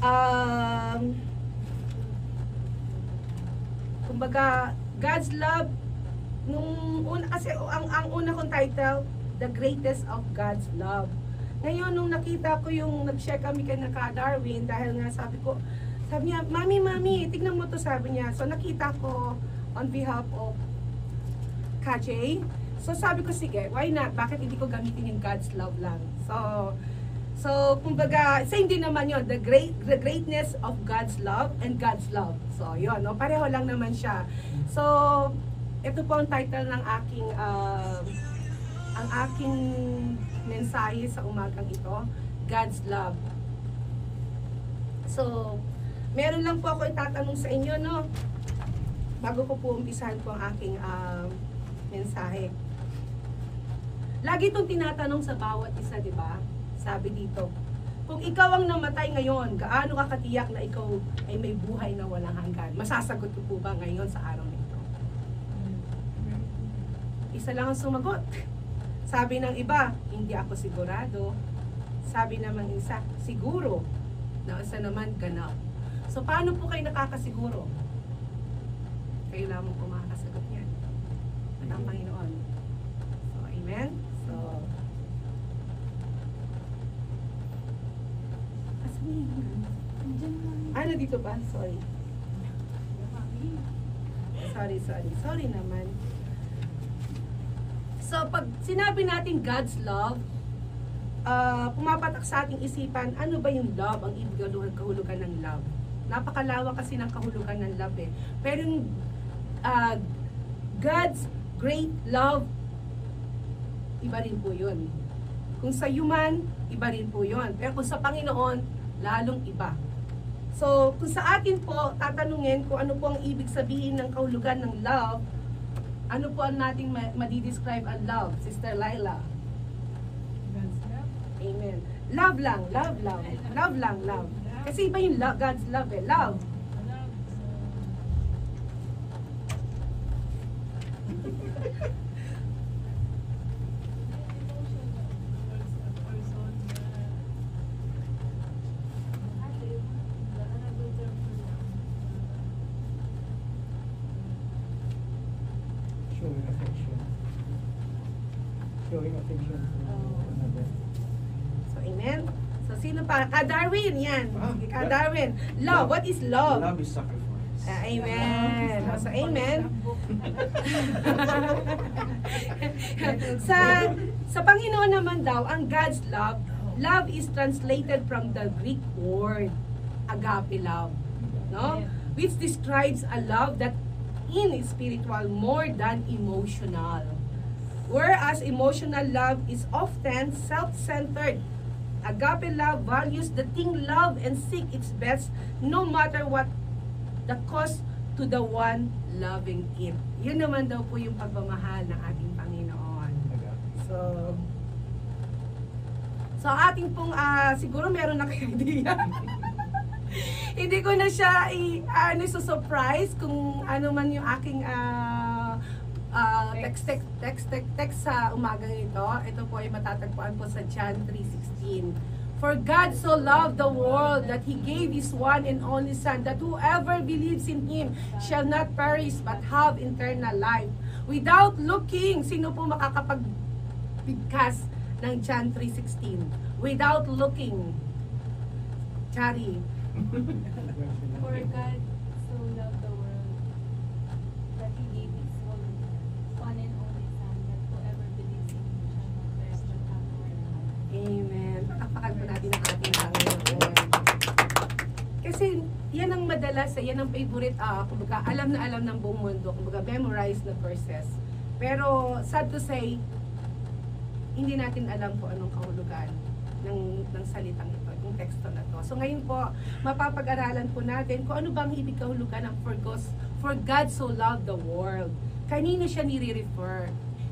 um, kumbaga, God's love, nung una, kasi ang una kong title, The Greatest of God's Love. Ngayon, nung nakita ko yung nag-share kami kay Naka Darwin, dahil nga sabi niya, Mami, tignan mo to, sabi niya. So, nakita ko on behalf of KJ. So, sabi ko, sige, why not? Bakit hindi ko gamitin yung God's love lang? So kumbaga, same din naman yun, the greatness of God's love and God's love. So, yun, no? Pareho lang naman siya. So, ito po ang title ng aking mensahe sa umagang ito, God's love. So, meron lang po ako itatanong sa inyo, no? Bago ko po umpisahan po ang aking mensahe. Lagi itong tinatanong sa bawat isa, di ba? Sabi dito, kung ikaw ang namatay ngayon, gaano ka katiyak na ikaw ay may buhay na walang hanggan? Masasagot ko po ba ngayon sa araw nito? Isa lang ang sumagot. Sabi ng iba, hindi ako sigurado. Sabi naman isa, siguro. Na isa naman, ganap. So, paano po kayo nakakasiguro? Kayo lamang po makakasagot niyan. At ang Panginoon. So, amen? So, ano dito ba? Sorry. Sorry naman. So, pag sinabi natin God's love, pumapatak sa ating isipan, ano ba yung love? Ang ibig kahulugan ng love. Napakalawak kasi ng kahulugan ng love eh. Pero yung God's great love, iba rin po yun. Kung sa human, iba rin po yun. Pero kung sa Panginoon, lalong iba. So, kung sa atin po, tatanungin kung ano po ang ibig sabihin ng kahulugan ng love, ano po ang nating madidescribe ang love, Sister Laila? Amen. Love lang, love. Love lang, love. Kasi iba yung love, God's love eh. Love. Showing affection to another. So, amen. So, sino pa? Darwin, yan. Darwin. Love, what is love? Love is sacrifice. Amen. So, amen. sa Panginoon naman daw, ang God's love, love is translated from the Greek word, agape love. No? Which describes a love that is spiritual more than emotional. Whereas emotional love is often self-centered, agape love values the thing loved and seek its best no matter what the cost to the one loving it. Yun naman daw po yung pagmamahal ng ating Panginoon. So ating pong, siguro meron na kayo idea. Hindi ko na siya surprise kung ano man yung aking text sa umagang ito. Ito po ay matatagpuan po sa John 3:16. For God so loved the world that He gave His one and only Son, that whoever believes in Him shall not perish but have eternal life. Without looking, sino po makakapagbigkas ng John 3:16? Without looking. Chari. For God so loved the world that He gave His one and only Son, that whoever believes in Him shall not perish but have eternal life. Amen. Pakapakan po natin ang ating Panginoon. Kasi yan ang madalas, yan ang favorite, kumbaga alam na alam ng buong mundo, kumbaga memorize na verses. Pero sad to say, hindi natin alam kung anong kahulugan ng salitang ito, yung teksto na to. So ngayon po, mapapag-aralan po natin kung ano bang ibig kahulugan ng for God so loved the world. Kanino siya nire-refer?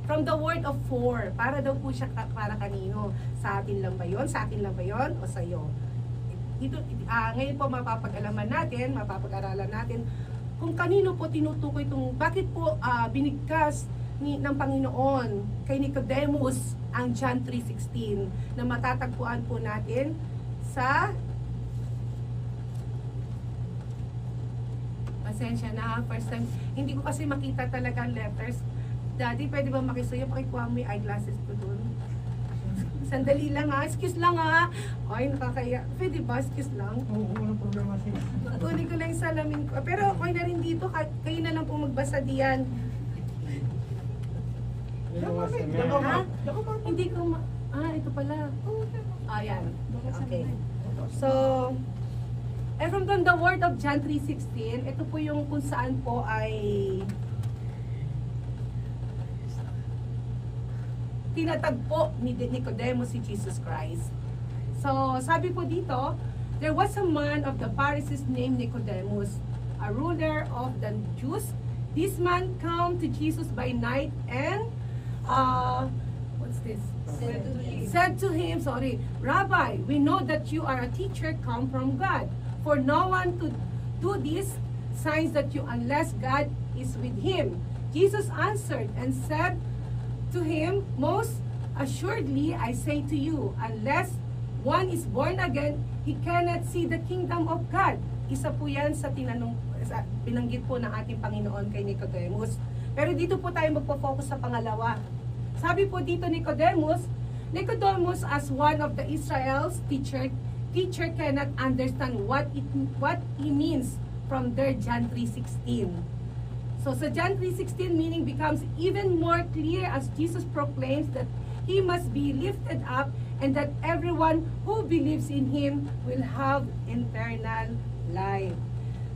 From the word of for, para daw po siya para kanino? Sa atin lang ba yun? Sa akin lang ba yun? O sa iyo? Ngayon po mapapag-alaman natin, mapapag-aralan natin kung kanino po tinutukoy itong, bakit po binigkas ng Panginoon kay Nicodemus ang John 3:16 na matatagpuan po natin sa pasensya na, first time, hindi ko kasi makita talaga ang letters. Daddy, pwede ba makisuyo? Pakikuha mo yung eyeglasses ko dun. Sandali lang ha, excuse lang ha. Ay, nakakaya. Pwede ba? Excuse lang. Oo, walang problema siya. Tuloy ko lang yung salamin ko. Pero okay na rin dito, kayo na lang po magbasa diyan. Ha? Hindi ko ito pala. Ayan. Okay. So, and from the word of John 3:16, ito po yung kung saan po ay tinatagpo ni Nicodemus si Jesus Christ. So, sabi po dito, there was a man of the Pharisees named Nicodemus, a ruler of the Jews. This man came to Jesus by night and what's this? Said to him, Rabbi, we know that you are a teacher come from God. For no one to do these signs that you unless God is with him. Jesus answered and said to him, most assuredly I say to you, unless one is born again, he cannot see the kingdom of God. Isa po yan sa binanggit po ng ating Panginoon kay Nicodemus. Pero dito po tayo magpo-focus sa pangalawa. Sabi po dito Nicodemus as one of the Israel's teacher cannot understand what he means from their John 3:16. So sa John 3:16 meaning becomes even more clear as Jesus proclaims that he must be lifted up and that everyone who believes in him will have eternal life.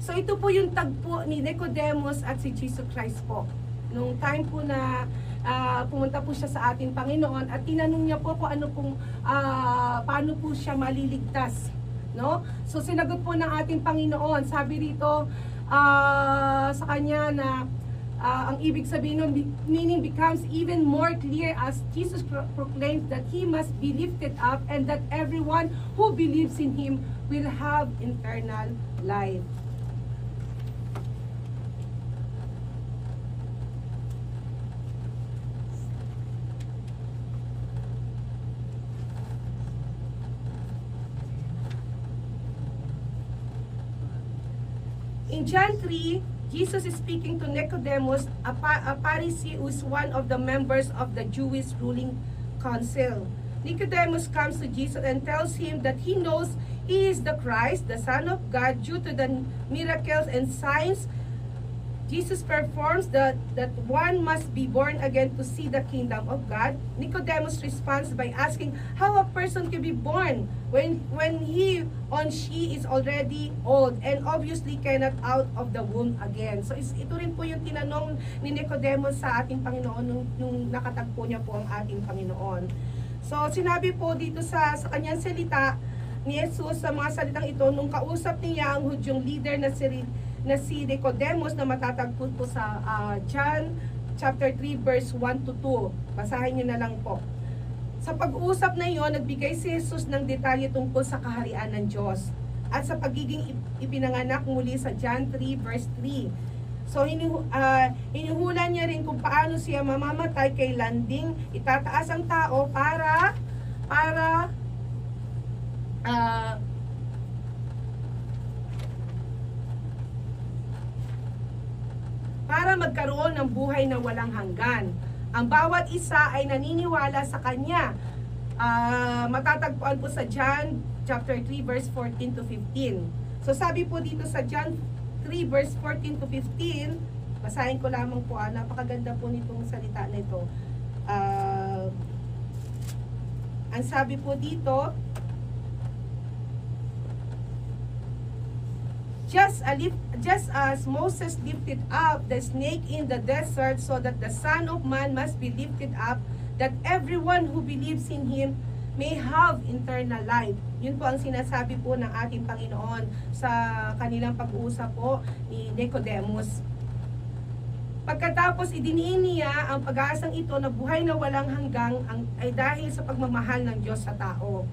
So ito po yung tagpo ni Nicodemus at si Jesus Christ po. Nung time po na pumunta po siya sa ating Panginoon at tinanong niya po kung paano po siya maliligtas, no? So sinagot po ng ating Panginoon, sabi rito sa kanya na ang ibig sabihin nun, meaning becomes even more clear as Jesus proclaims that he must be lifted up and that everyone who believes in him will have eternal life. In John 3, Jesus is speaking to Nicodemus, a Pharisee who is one of the members of the Jewish ruling council. Nicodemus comes to Jesus and tells him that he knows he is the Christ, the Son of God, due to the miracles and signs Jesus performs that one must be born again to see the kingdom of God. Nicodemus responds by asking how a person can be born when he or she is already old and obviously cannot out of the womb again. So ito rin po yung tinanong ni Nicodemus sa ating Panginoon nung nakatagpo niya po ang ating Panginoon. So sinabi po dito sa kanyang salita ni Jesus sa mga salitang ito nung kausap niya ang Hudyong leader na si Nicodemus na matatagpo po sa John chapter 3 verse 1 to 2. Basahin niyo na lang po. Sa pag-uusap na iyon, nagbigay si Jesus ng detalye tungkol sa kaharian ng Diyos at sa pagiging ipinanganak muli sa John 3 verse 3. So hinuhula niya rin kung paano siya mamamatay kay landing itataas ang tao para magkaroon ng buhay na walang hanggan. Ang bawat isa ay naniniwala sa kanya. Matatagpuan po sa John chapter 3 verse 14 to 15. So sabi po dito sa John 3 verse 14 to 15, basahin ko lamang po, napakaganda po nitong salita na ito. Ang sabi po dito, just as Moses lifted up the snake in the desert, so that the Son of Man must be lifted up, that everyone who believes in Him may have eternal life. Yun po ang sinasabi po ng ating Panginoon sa kanilang pag-uusap po ni Nicodemus. Pagkatapos idiniin niya ang pag-aasang ito na buhay na walang hanggang ay dahil sa pagmamahal ng Diyos sa tao.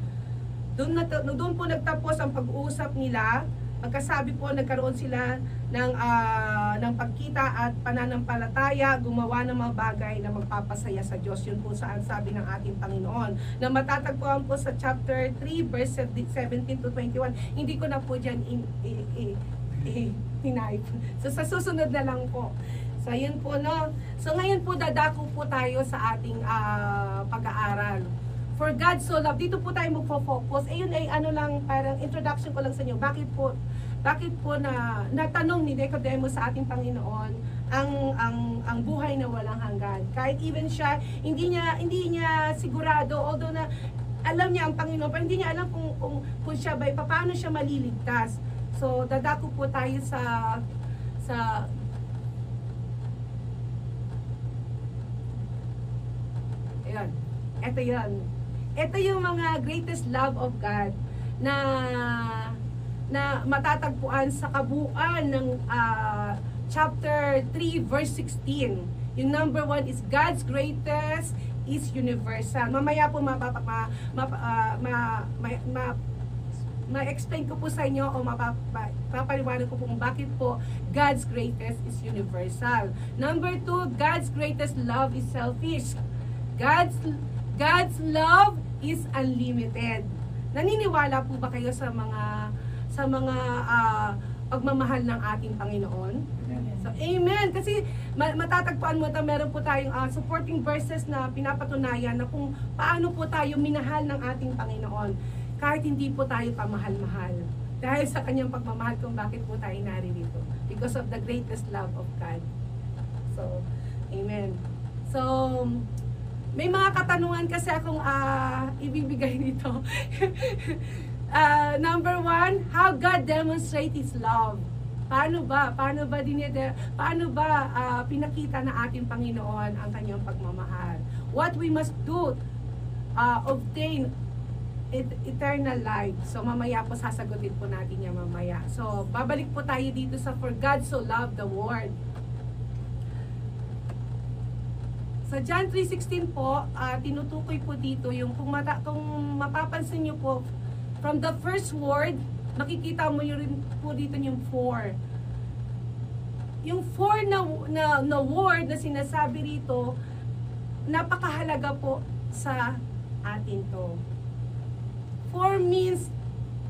Doon po nagtapos ang pag-uusap nila. Magkasabi po, nagkaroon sila ng pagkita at pananampalataya, gumawa ng mga bagay na magpapasaya sa Diyos. Yun po saan sabi ng ating Panginoon. Na matatagpuan po sa chapter 3, verse 17 to 21. Hindi ko na po dyan Hinay. So sa susunod na lang po. So yun po, no. So ngayon po dadako po tayo sa ating pag-aaral. For God so loved, dito po tayo magfo-focus. Yun ay ano lang, parang introduction ko lang sa inyo. Bakit po na natanong ni Nicodemus sa ating Panginoon ang buhay na walang hanggan. Kahit even siya, hindi niya sigurado, although na alam niya ang Panginoon, pero hindi niya alam kung siya ba, paano siya maliligtas. So dadako po tayo sa ayan. Ito yan. Ito yung mga greatest love of God na matatagpuan sa kabuuan ng chapter 3 verse 16. Yung number 1 is God's greatest is universal. Mamaya po ma-explain ko po sa inyo o mapapaliwanag ko po kung bakit po God's greatest is universal. Number 2, God's greatest love is selfish. God's love is unlimited. Naniniwala po ba kayo sa mga pagmamahal ng ating Panginoon? So, amen. Kasi matatagpuan mo na meron po tayong supporting verses na pinapatunayan na kung paano po tayo minahal ng ating Panginoon kahit hindi po tayo pamahal-mahal. Dahil sa kanyang pagmamahal kung bakit po tayo naririto. Because of the greatest love of God. So, amen. So, may mga katanungan kasi akong ibibigay dito. Number 1, how God demonstrates His love. Paano ba pinakita na ating Panginoon ang kanyang pagmamahal? What we must do obtain eternal life. So mamaya po sasagutin po natin yan mamaya. So babalik po tayo dito sa for God so loved the world. Sa John 3:16 po, tinutukoy po dito yung kung mapapansin niyo po from the first word, makikita mo yun rin po dito yung for. Yung for na word na sinasabi rito, napakahalaga po sa atin to. For means,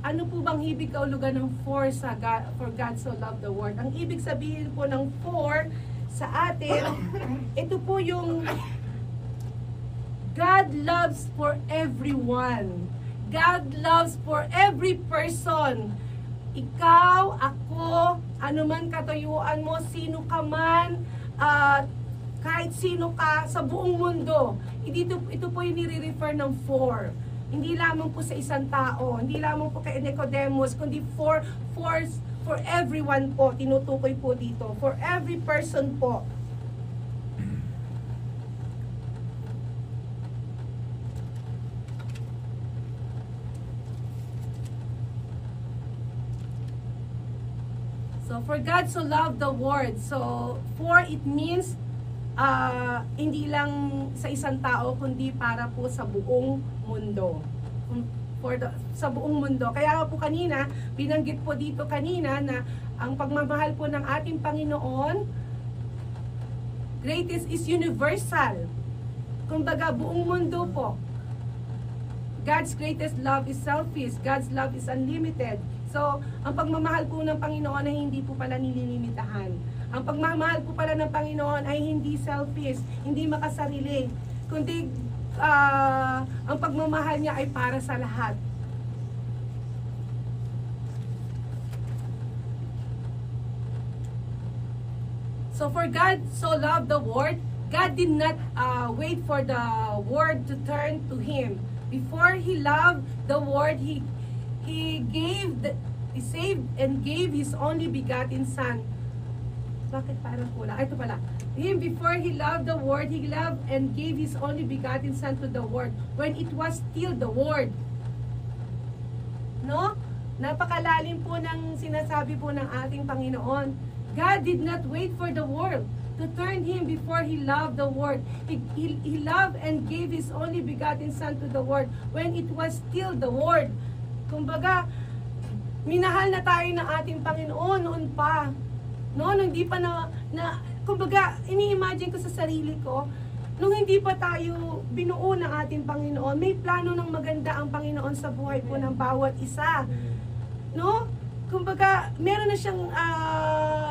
ano po bang ibig kaulugan ng for sa God, for God so loved the world? Ang ibig sabihin po ng for sa atin, ito po yung God loves for everyone. God loves for every person. Ikaw, ako, anuman katayuan mo, sino ka man, kahit sino ka sa buong mundo. Ito po yung nire-refer ng for. Hindi lamang po sa isang tao, hindi lamang po kay Nicodemus, kundi for everyone po, tinutukoy po dito. For every person po. So, for God so loved the world. So, for it means, hindi lang sa isang tao, kundi para po sa buong mundo. Sa buong mundo. Kaya po kanina, binanggit po dito kanina na ang pagmamahal po ng ating Panginoon, greatest is universal. Kumbaga, buong mundo po. God's greatest love is selfish. God's love is unlimited. So, ang pagmamahal po ng Panginoon ay hindi po pala nililimitahan. Ang pagmamahal po pala ng Panginoon ay hindi selfish, hindi makasarili, kundi ang pagmamahal niya ay para sa lahat. So, for God so loved the world, God did not wait for the world to turn to Him. Before He loved the world, He saved and gave His only begotten Son. Bakit parang kulang? Ito pala. Him, before He loved the world, He loved and gave His only begotten Son to the world when it was still the world. No? Napakalalim po ng sinasabi po ng ating Panginoon. God did not wait for the world to turn Him before He loved the world. He loved and gave His only begotten Son to the world when it was still the world. Kumbaga, minahal na tayo ng ating Panginoon noon pa. No, nung hindi pa kumbaga, ini-imagine ko sa sarili ko, nung hindi pa tayo binuo ng ating Panginoon, may plano ng maganda ang Panginoon sa buhay po ng bawat isa. No? kumbaga, meron na siyang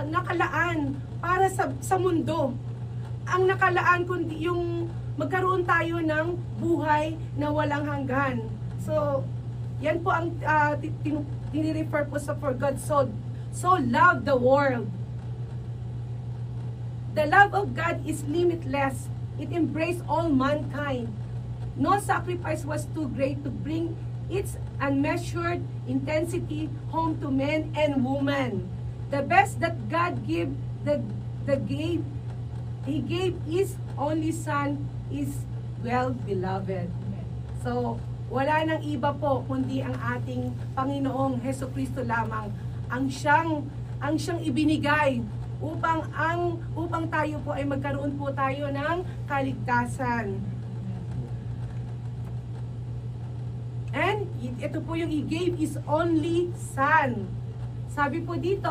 nakalaan para sa mundo. Ang nakalaan kundi yung magkaroon tayo ng buhay na walang hanggan. So, yan po ang tinirefer po sa for God so loved the world. The love of God is limitless. It embraced all mankind. No sacrifice was too great to bring its unmeasured intensity home to men and women. The best that God gave, He gave His only Son is well beloved. So, wala nang iba po kundi ang ating Panginoong Hesukristo lamang ang siyang ibinigay upang tayo po ay magkaroon po tayo ng kaligtasan. And ito po yung He gave His only Son. Sabi po dito,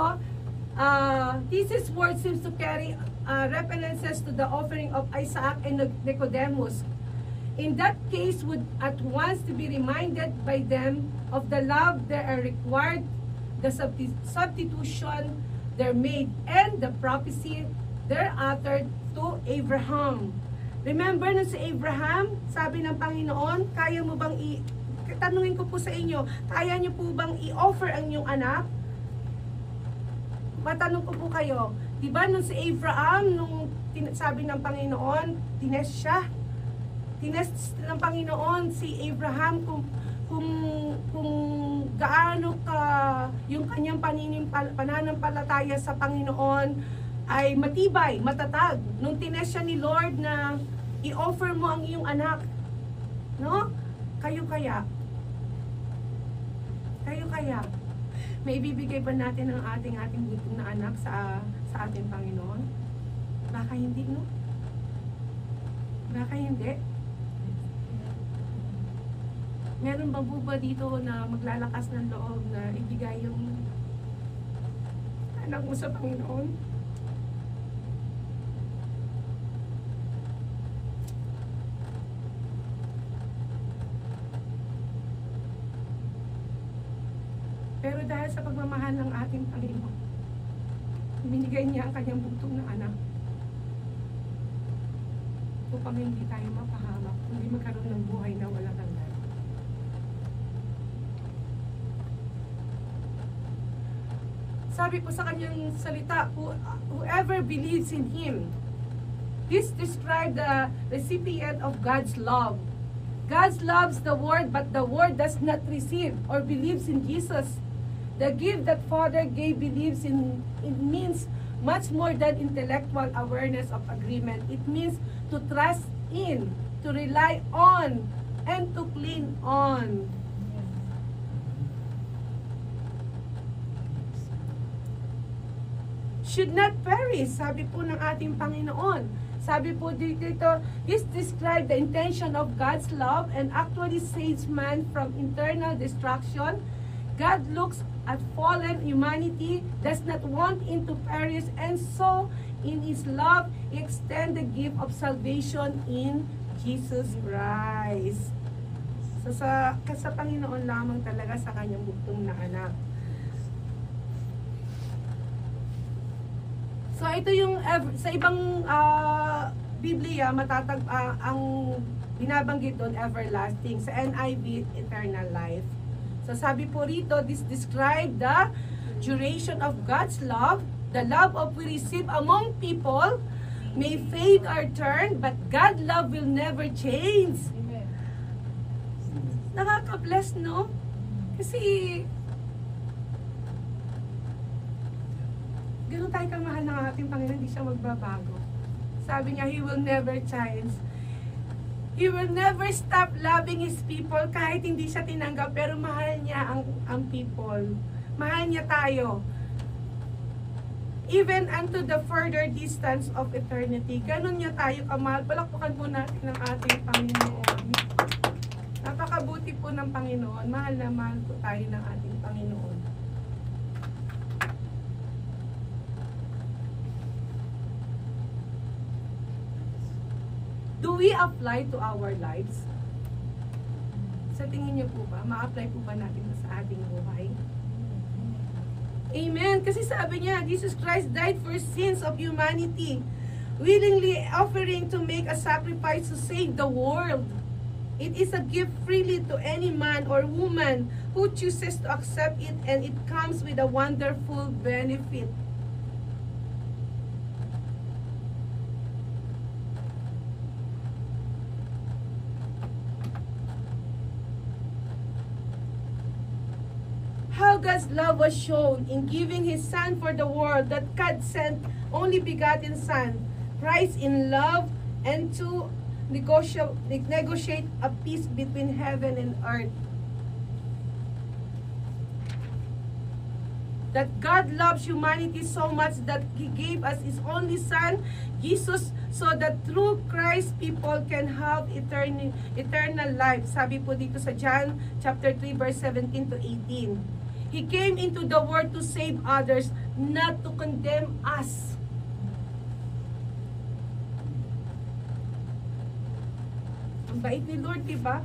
this word seems to carry references to the offering of Isaac and Nicodemus. In that case, would at once to be reminded by them of the love they are required, the substitution they're made, and the prophecy they're uttered to Abraham. Remember na si Abraham, sabi ng Panginoon, kaya mo bang tanungin ko po sa inyo, kaya niyo po bang i-offer ang inyong anak? Matanong ko po kayo, di ba nung si Abraham, nung sabi ng Panginoon, tinest siya? Tinest ng Panginoon si Abraham kung gaano ka yung kanyang pananampalataya sa Panginoon ay matibay, matatag. Nung tinest siya ni Lord na i-offer mo ang iyong anak, no? Kayo kaya, may ibibigay ba natin ang ating gutom na anak sa ating Panginoon? Baka hindi, no? Baka hindi. Meron bang buba dito na maglalakas ng loob na ibigay yung anak mo sa Panginoon? Pero dahil sa pagmamahal ng ating Panginoon, binigay niya ang kanyang bugtong na anak upang hindi tayo mapahamak, hindi magkaroon ng buhay na walang hanggan. Sabi po sa kanyang salita, whoever believes in Him. This describes the recipient of God's love. God loves the Word, but the Word does not receive or believes in Jesus. The gift that Father gave believes in it means much more than intellectual awareness of agreement. It means to trust in, to rely on, and to cling on. Should not perish, sabi po ng ating Panginoon. Sabi po dito, this describes the intention of God's love and actually saves man from eternal destruction. God looks at fallen humanity, does not want it to perish, and so in His love, He extends the gift of salvation in Jesus Christ. So sa Panginoon lamang talaga, sa kanyang bugtong na anak. So ito yung sa ibang Biblia matatag ang binabanggit doon everlasting, sa NIV eternal life. So sabi po rito, this describe the duration of God's love, the love of we receive among people may fade or turn, but God's love will never change. Amen. Nakaka-bless, no? Kasi ganun tayo kamahal ng ating Panginoon, hindi siya magbabago. Sabi niya, He will never change. He will never stop loving His people kahit hindi siya tinanggap, pero mahal niya ang people. Mahal niya tayo. Even unto the further distance of eternity. Ganun niya tayo kamahal. Palakpakan po natin ang ating Panginoon. Napakabuti po ng Panginoon. Mahal na mahal po tayo ng ating Panginoon. Do we apply to our lives? Sa tingin niyo po ba, ma-apply po ba natin sa ating buhay? Amen. Kasi sabi niya, Jesus Christ died for sins of humanity, willingly offering to make a sacrifice to save the world. It is a gift freely to any man or woman who chooses to accept it, and it comes with a wonderful benefit. How God's love was shown in giving His Son for the world, that God sent only begotten Son, Christ in love, and to negotiate a peace between heaven and earth. That God loves humanity so much that He gave us His only Son, Jesus, so that through Christ people can have eternal life. Sabi po dito sa John chapter 3 verse 17 to 18. He came into the world to save others, not to condemn us. Ang bait ni Lord, diba?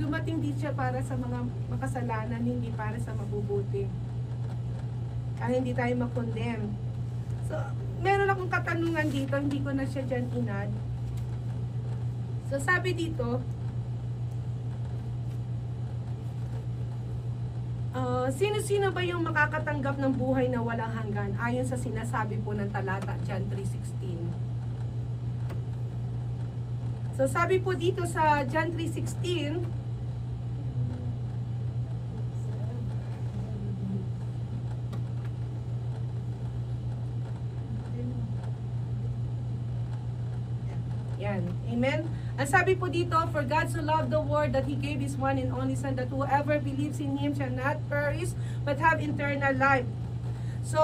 Dumating din siya para sa mga makasalanan, hindi para sa mabubuti. Kaya hindi tayo makondemn. So, meron akong katanungan dito, hindi ko na siya dyan inad. So, sabi dito, sino-sino ba yung makakatanggap ng buhay na walang hanggan? Ayon sa sinasabi po ng talata, John 3:16. So, sabi po dito sa John 3:16, yan. Amen? Ang sabi po dito, for God so loved the world that He gave His one and only Son, that whoever believes in Him shall not perish, but have eternal life. So,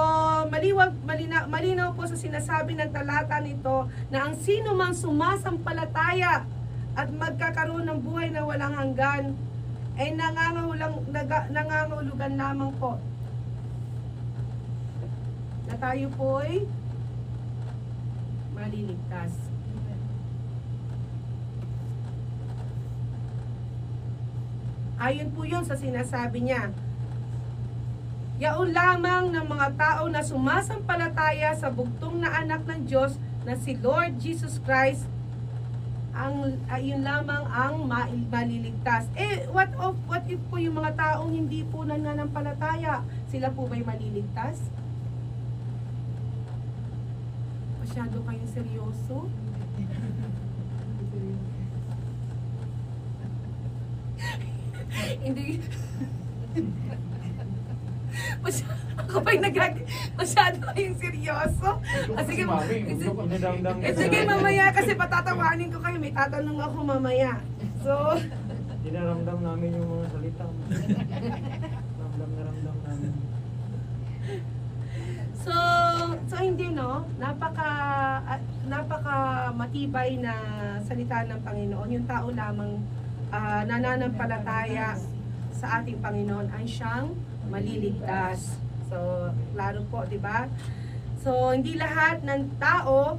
malinaw po sa sinasabi ng talata nito, na ang sino mang sumasampalataya at magkakaroon ng buhay na walang hanggan, ay nangangahulugan lamang po na tayo po ay maliligtas. Ayon po yun sa sinasabi niya. Yaon lamang ng mga tao na sumasampalataya sa bugtong na anak ng Diyos na si Lord Jesus Christ, yun lamang ang maliligtas. What if po yung mga taong hindi po nananampalataya? Sila po ba'y maliligtas? Masyado kayong seryoso? Hindi. Ako ba'y masyado kayong seryoso? Sige, sige mamaya kasi patatawanin ko kayo. May tatanong ako mamaya. So, dinaramdam namin yung mga salita mo. Ramdam namin. So hindi no, napaka matibay na salita ng Panginoon. Yung tao lamang nananampalataya sa ating Panginoon ay siyang maliligtas. So, klaro po, di ba? So, hindi lahat ng tao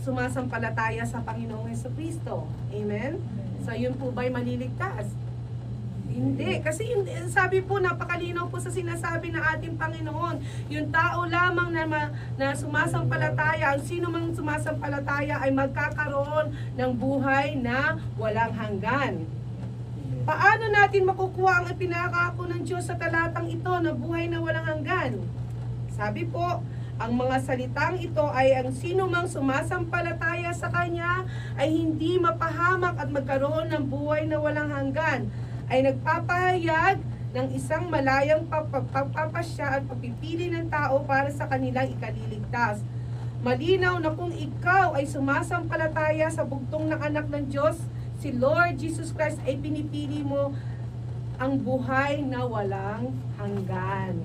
sumasampalataya sa Panginoong Jesucristo. Amen? So, yun po ba'y maliligtas? Hindi. Kasi sabi po, napakalinaw po sa sinasabi ng ating Panginoon. Yung tao lamang na sumasampalataya, ang sino mang sumasampalataya ay magkakaroon ng buhay na walang hanggan. Paano natin makukuha ang ipinangako ng Diyos sa talatang ito na buhay na walang hanggan? Sabi po, ang mga salitang ito ay ang sino mang sumasampalataya sa Kanya ay hindi mapahamak at magkaroon ng buhay na walang hanggan, ay nagpapahayag ng isang malayang pagpapasya at pagpipili ng tao para sa kanilang ikaliligtas. Malinaw na kung ikaw ay sumasampalataya sa bugtong ng anak ng Diyos, si Lord Jesus Christ, ay pinipili mo ang buhay na walang hanggan.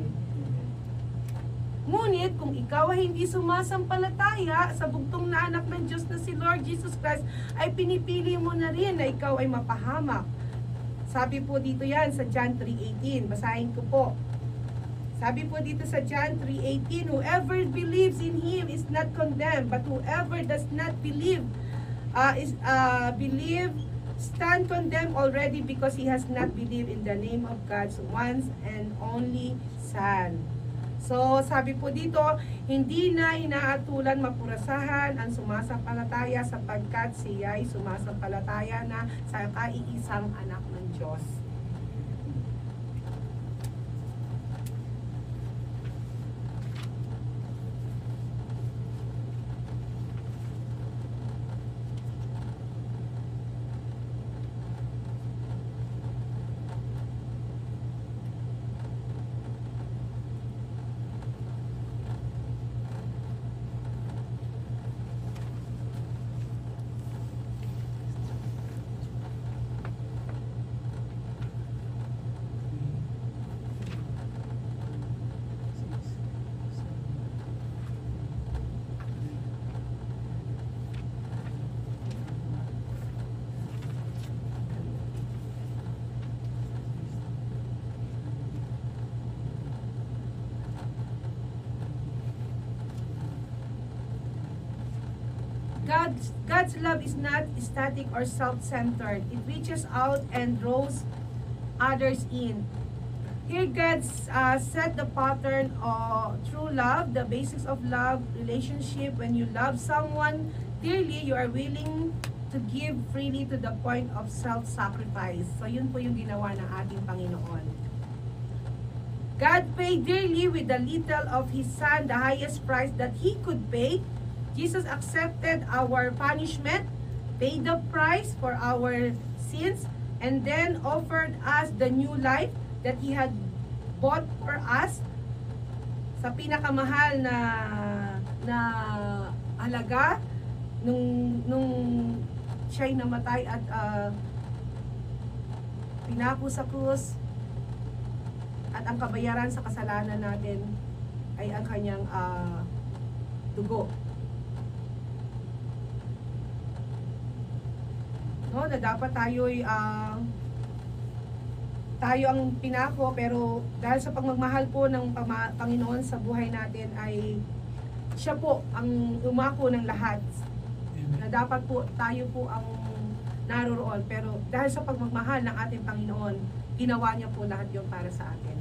Ngunit kung ikaw ay hindi sumasampalataya sa bugtong na anak ng Diyos na si Lord Jesus Christ, ay pinipili mo na rin na ikaw ay mapahamak. Sabi po dito yan sa John 3:18. Basahin ko po. Sabi po dito sa John 3:18, whoever believes in Him is not condemned, but whoever does not believe stand condemned already because he has not believed in the name of God's one and only Son. So, sabi po dito, hindi na inaatulan mapurasahan ang sumasampalataya sapagkat siya ay sumasampalataya na sa kaiisang anak ng Diyos. God's love is not static or self-centered. It reaches out and draws others in. Here God set the pattern of true love, the basics of love relationship. When you love someone dearly, you are willing to give freely to the point of self-sacrifice. So yun po yung ginawa ng ating Panginoon. God paid dearly with the little of His Son, the highest price that He could pay. Jesus accepted our punishment, paid the price for our sins, and then offered us the new life that He had bought for us sa pinakamahal na halaga nung siya'y namatay at pinako sa krus, at ang kabayaran sa kasalanan natin ay ang kanyang dugo. No, na dapat tayo ang pinako, pero dahil sa pagmamahal po ng Panginoon sa buhay natin ay siya po ang umako ng lahat. Na dapat po tayo po ang naroroon, pero dahil sa pagmamahal ng ating Panginoon, ginawa niya po lahat yon para sa atin.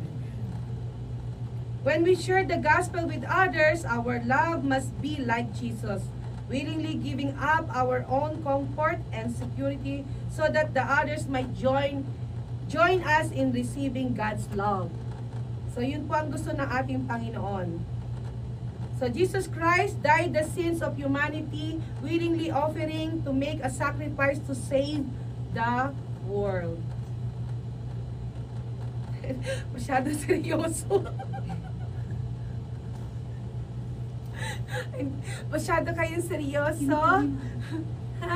When we share the gospel with others, our love must be like Jesus, willingly giving up our own comfort and security so that the others might join us in receiving God's love. So yun po ang gusto ng ating Panginoon. So Jesus Christ died the sins of humanity, willingly offering to make a sacrifice to save the world. Masyado seryoso. Masyado kayong seryoso. Ha?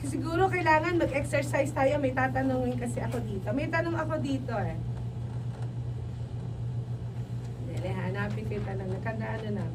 Siguro kailangan mag-exercise tayo. May tatanungin kasi ako dito. May tanong ako dito eh. Dili, hanapin ko yung tanong. Nakandaan na.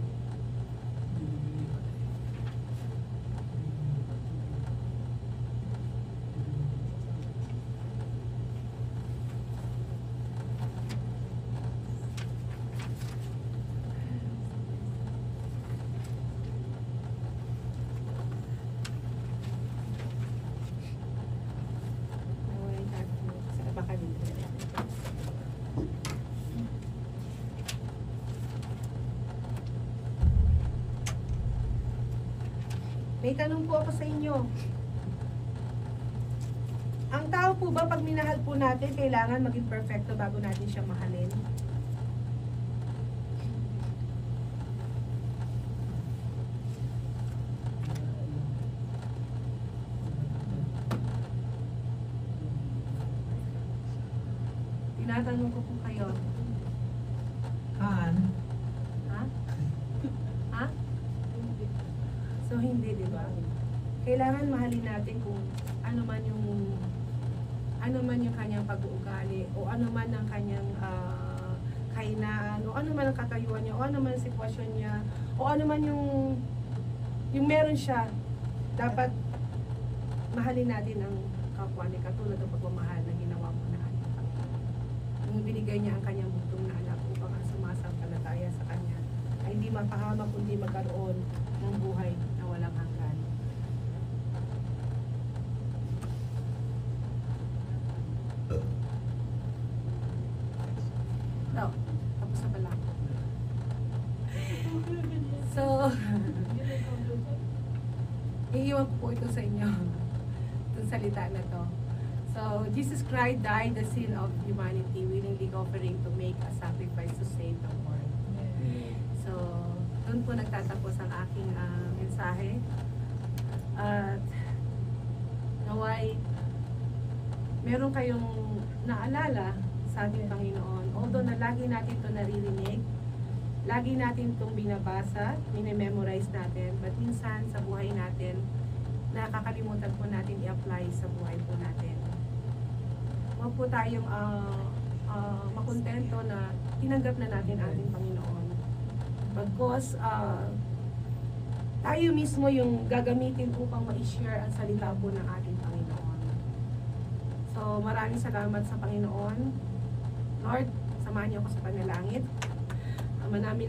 May tanong po ako sa inyo. Ang tao po ba, pag minahal po natin, kailangan maging perfecto bago natin siya mahalin? Tinatanong ko po kayo. Ha? Ha? So hindi, di ba? Kailangan mahalin natin kung ano man yung kanyang pag-uugali, o ano man ang kanyang kahinaan, o ano man ang katayuan niya, o ano man ang sitwasyon niya, o ano man yung meron siya. Dapat mahalin natin ang kapwa ni, katulad ng pagmamahal na ginawa mo na ating Panginoon. Nung binigay niya ang kanyang bugtong na anak upang ang sumasampalataya sa kanya ay hindi mapahamak kundi magkaroon ng buhay na walang hanggan. sa inyo itong salita na to. So, Jesus Christ died the sin of humanity, willingly offering to make a sacrifice to save the world. So, doon po nagtatapos ang aking mensahe. At naway meron kayong naalala sa ating Panginoon. Although na lagi natin ito naririnig, lagi natin itong binabasa, minememorize natin, but minsan sa buhay natin, nakakalimutan po natin i-apply sa buhay po natin. Huwag po tayong makontento na tinanggap na natin ating Panginoon. Bagkos, tayo mismo yung gagamitin upang ma-share ang salita po ng ating Panginoon. So, maraming salamat sa Panginoon. Lord, samahan niyo ako sa panalangin. Ama namin